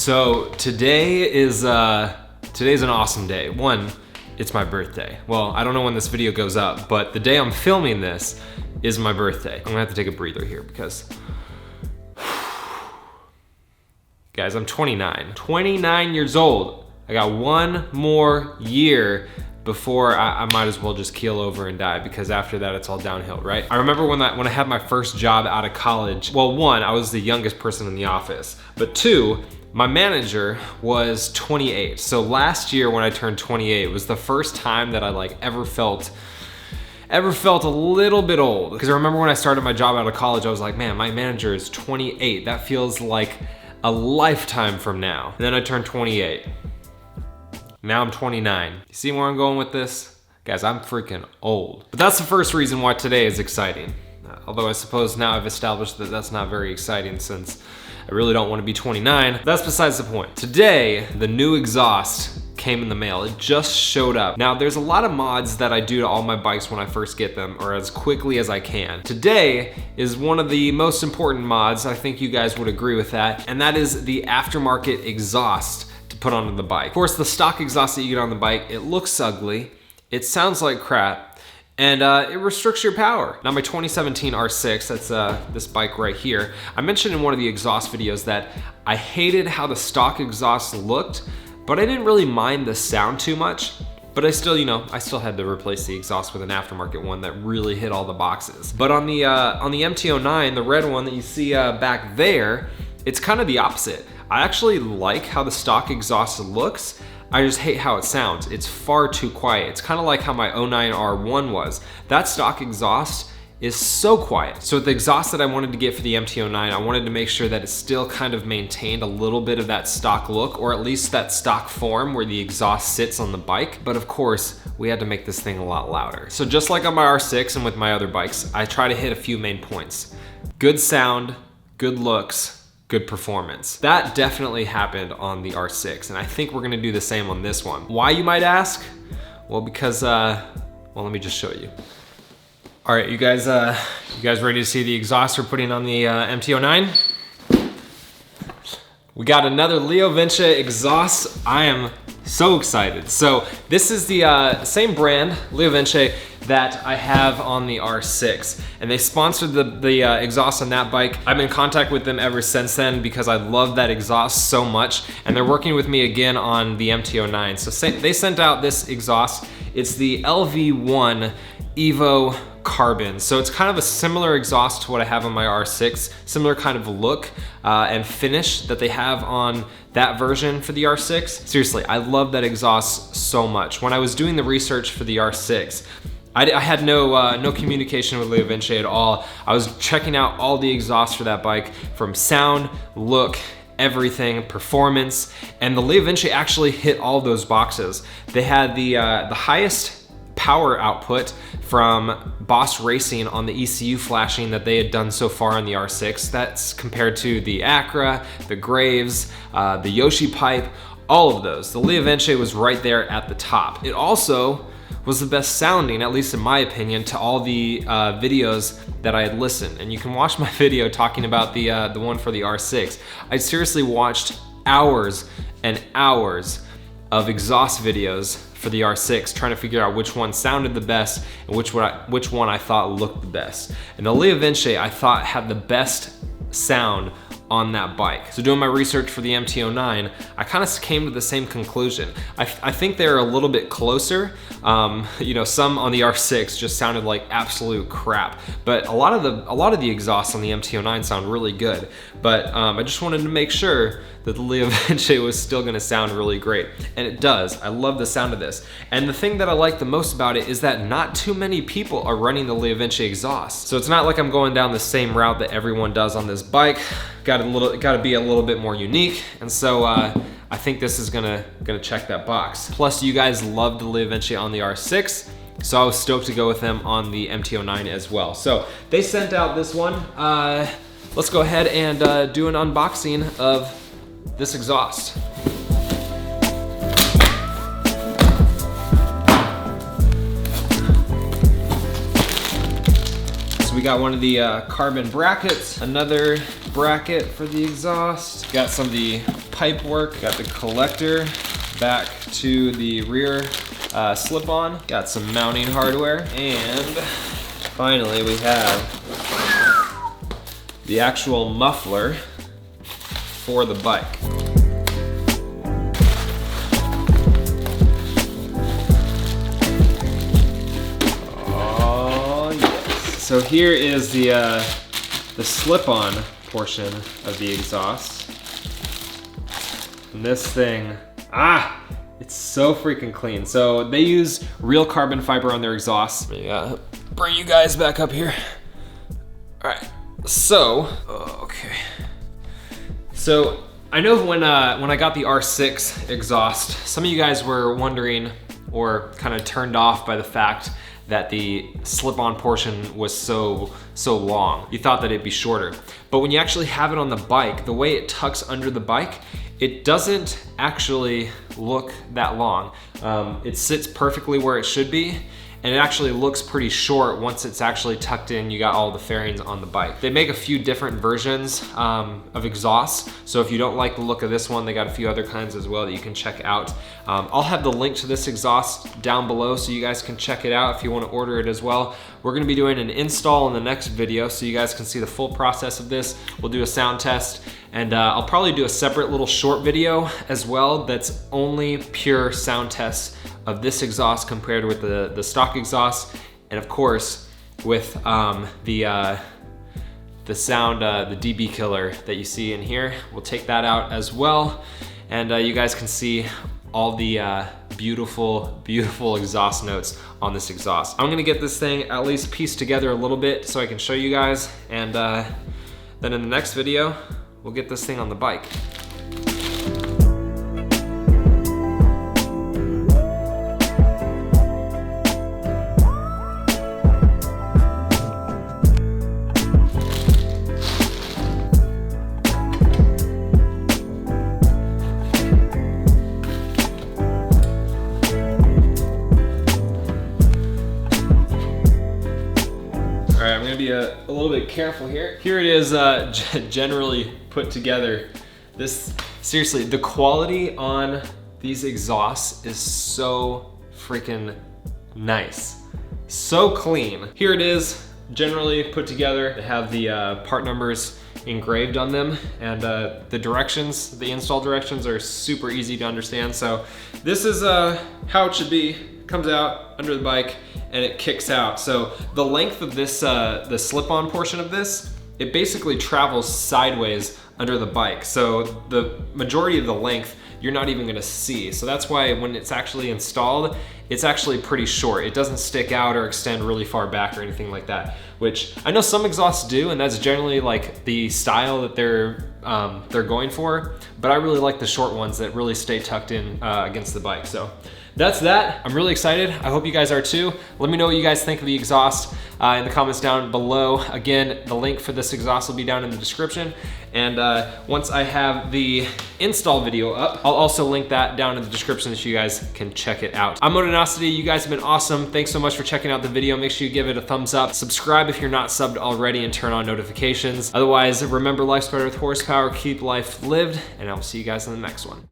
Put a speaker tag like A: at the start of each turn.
A: So today's an awesome day. One, it's my birthday. Well, I don't know when this video goes up, but the day I'm filming this is my birthday. I'm gonna have to take a breather here because, guys, I'm 29. 29 years old. I got one more year before I might as well just keel over and die, because after that it's all downhill, right? I remember when I had my first job out of college. Well, one, I was the youngest person in the office, but two, my manager was 28. So last year when I turned 28 was the first time that I ever felt a little bit old. Because I remember when I started my job out of college, I was like, man, my manager is 28. That feels like a lifetime from now. And then I turned 28. Now I'm 29. You see where I'm going with this? Guys, I'm freaking old. But that's the first reason why today is exciting. Although I suppose now I've established that that's not very exciting since I really don't want to be 29. That's besides the point. Today, the new exhaust came in the mail. It just showed up. Now, there's a lot of mods that I do to all my bikes when I first get them, or as quickly as I can. Today is one of the most important mods. I think you guys would agree with that. And that is the aftermarket exhaust to put onto the bike. Of course, the stock exhaust that you get on the bike, it looks ugly, it sounds like crap, and it restricts your power. Now my 2017 R6, that's this bike right here, I mentioned in one of the exhaust videos that I hated how the stock exhaust looked, but I didn't really mind the sound too much. But I still, I still had to replace the exhaust with an aftermarket one that really hit all the boxes. But on the MT-09, the red one that you see back there, it's kind of the opposite. I actually like how the stock exhaust looks. I just hate how it sounds. It's far too quiet. It's kind of like how my 09 R1 was. That stock exhaust is so quiet. So with the exhaust that I wanted to get for the MT-09, I wanted to make sure that it still kind of maintained a little bit of that stock look, or at least that stock form where the exhaust sits on the bike. But of course, we had to make this thing a lot louder. So just like on my R6 and with my other bikes, I try to hit a few main points. Good sound, good looks, good performance. That definitely happened on the R6, and I think we're gonna do the same on this one. Why, you might ask? Well, because, well, let me just show you. All right, you guys ready to see the exhaust we're putting on the MT-09? We got another LeoVince exhaust. I am so excited. So this is the same brand, LeoVince, that I have on the R6, and they sponsored the exhaust on that bike. I've been in contact with them ever since then because I love that exhaust so much, and they're working with me again on the MT-09. So they sent out this exhaust. It's the LV1 Evo Carbon. So it's kind of a similar exhaust to what I have on my R6, similar kind of look and finish that they have on that version for the R6. Seriously, I love that exhaust so much. When I was doing the research for the R6, I had no communication with LeoVince at all. I was checking out all the exhausts for that bike, from sound, look, everything, performance, and the LeoVince actually hit all those boxes. They had the highest power output from Boss Racing on the ECU flashing that they had done so far on the R6. That's compared to the Acra, the Graves, the Yoshi pipe, all of those. The LeoVince was right there at the top. It also was the best sounding, at least in my opinion, to all the videos that I had listened. And you can watch my video talking about the one for the R6. I seriously watched hours and hours of exhaust videos for the R6, trying to figure out which one sounded the best and which one I thought looked the best. And the LeoVince I thought had the best sound on that bike. So doing my research for the MT-09, I kind of came to the same conclusion. I think they're a little bit closer. Some on the R6 just sounded like absolute crap, but a lot of the exhausts on the MT-09 sound really good. But I just wanted to make sure that the LeoVince was still gonna sound really great. And it does. I love the sound of this. And the thing that I like the most about it is that not too many people are running the LeoVince exhaust. So it's not like I'm going down the same route that everyone does on this bike. Got to be a little bit more unique. And so I think this is gonna check that box. Plus, you guys loved the LeoVince on the R6, so I was stoked to go with them on the MT-09 as well. So they sent out this one. Let's go ahead and do an unboxing of this exhaust. So we got one of the carbon brackets, another bracket for the exhaust. Got some of the pipe work. Got the collector back to the rear slip-on. Got some mounting hardware. And finally we have the actual muffler for the bike. Oh yes. So here is the slip-on portion of the exhaust. And this thing, it's so freaking clean. So they use real carbon fiber on their exhaust. Bring you guys back up here. All right, so, okay. So I know when I got the R6 exhaust, some of you guys were wondering or kind of turned off by the fact that the slip-on portion was so long. You thought that it'd be shorter. But when you actually have it on the bike, the way it tucks under the bike, it doesn't actually look that long. It sits perfectly where it should be, and it actually looks pretty short once it's actually tucked in. You got all the fairings on the bike. They make a few different versions of exhausts, so if you don't like the look of this one, they got a few other kinds as well that you can check out. I'll have the link to this exhaust down below so you guys can check it out if you want to order it as well. We're gonna be doing an install in the next video so you guys can see the full process of this. We'll do a sound test, and I'll probably do a separate little short video as well that's only pure sound tests of this exhaust compared with the stock exhaust, and of course with the sound, the dB killer that you see in here. We'll take that out as well, and you guys can see all the beautiful exhaust notes on this exhaust. I'm gonna get this thing at least pieced together a little bit so I can show you guys, and then in the next video we'll get this thing on the bike. I'm gonna be a little bit careful here. Here it is generally put together. This, seriously, the quality on these exhausts is so freaking nice. So clean. Here it is, generally put together. They have the part numbers engraved on them, and the directions, the install directions are super easy to understand. So this is how it should be. Comes out under the bike and it kicks out. So the length of this, the slip-on portion of this, it basically travels sideways under the bike. So the majority of the length you're not even gonna see. So that's why when it's actually installed, it's actually pretty short. It doesn't stick out or extend really far back or anything like that, which I know some exhausts do, and that's generally like the style that they're going for, but I really like the short ones that really stay tucked in against the bike. So that's that. I'm really excited. I hope you guys are too. Let me know what you guys think of the exhaust in the comments down below. Again, the link for this exhaust will be down in the description. And once I have the install video up, I'll also link that down in the description so you guys can check it out. I'm Motonosity. You guys have been awesome. Thanks so much for checking out the video. Make sure you give it a thumbs up. Subscribe if you're not subbed already, and turn on notifications. Otherwise, remember, life's better with horsepower. Keep life lived, and I'll see you guys in the next one.